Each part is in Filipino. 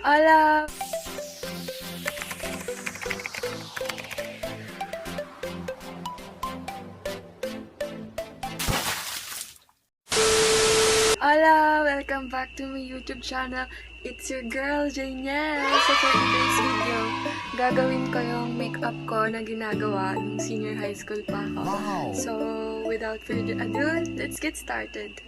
Hola! Hola! Welcome back to my YouTube channel. It's your girl, Janiel. So for today's video, gagawin ko yung makeup ko na ginagawa nung senior high school pa ako. Wow! So without further ado, let's get started.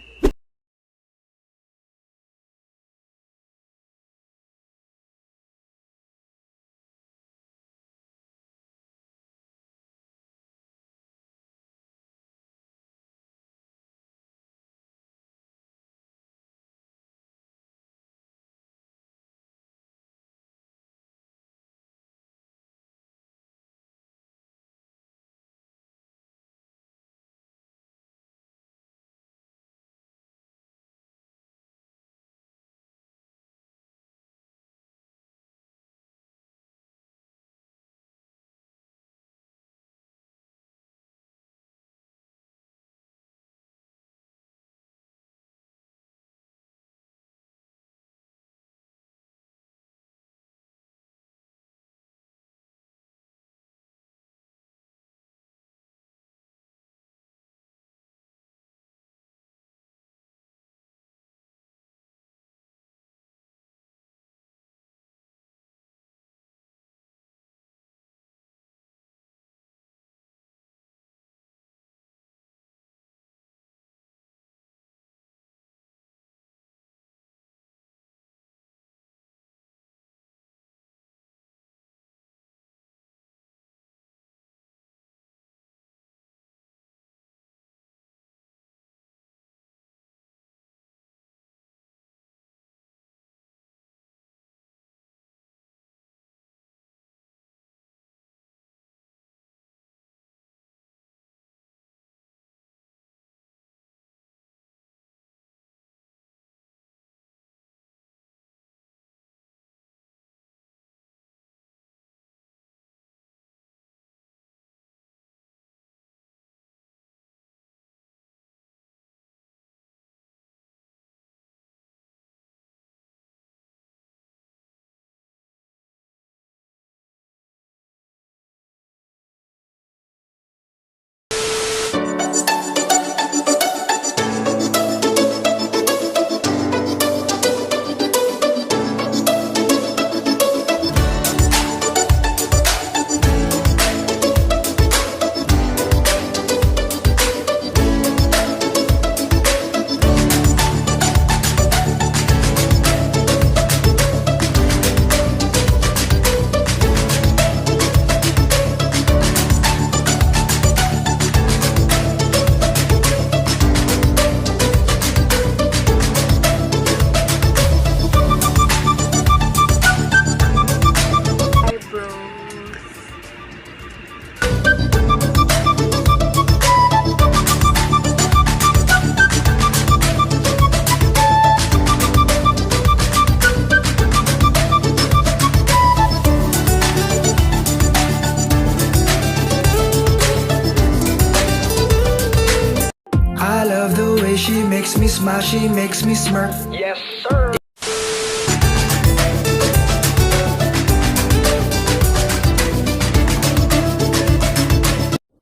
I love the way she makes me smile, she makes me smirk. Yes, sir.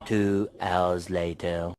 2 hours later.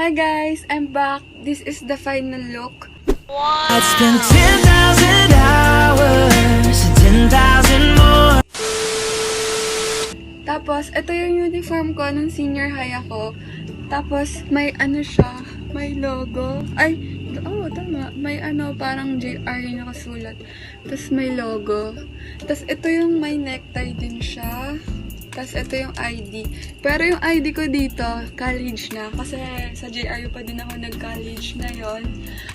Hi guys, I'm back. This is the final look. I'd spend 10,000 hours, 10,000 more. Tapos, ito yung uniform ko nung senior high ako. Tapos, may ano siya, may logo. Ay, tama. May parang JR yung nakasulat. Tapos, may logo. Tapos, ito yung may necktie din siya. Tapos, ito yung ID. Pero yung ID ko dito, college na. Kasi sa JRU pa din ako nag-college na yon.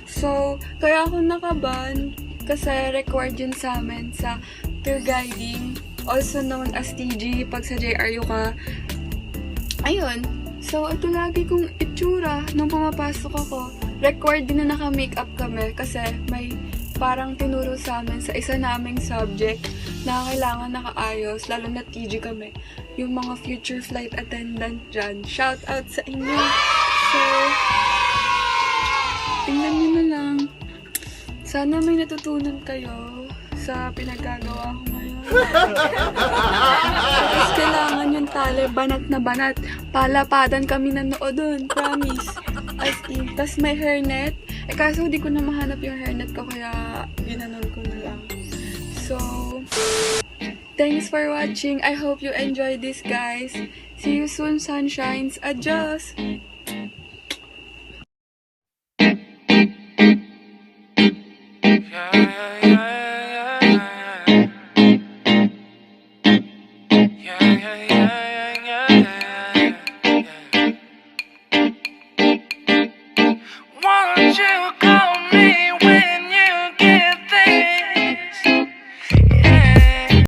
So, kaya ako nakaban. Kasi required yun sa amin sa tour guiding. Also known as TG pag sa JRU ka. Ayun. So, ito lagi kong itsura nung pumapasok ako. Required din na naka-makeup kami kasi may parang tinuro sa amin sa isa naming subject na kailangan nakaayos, lalo na TG kami. Yung mga future flight attendant dyan. Shout out sa inyo! So, tingnan nyo na lang. Sana may natutunan kayo sa pinagagawa ko ngayon. Tapos kailangan yung tali, banat na banat. Palapadan kami nanood dun, promise. As in, tas may hairnet. Kaso di ko na mahanap yung hairnet ko, kaya ginanon ko na lang. So, thanks for watching. I hope you enjoyed this, guys. See you soon, sunshines. Adios! Won't you call me when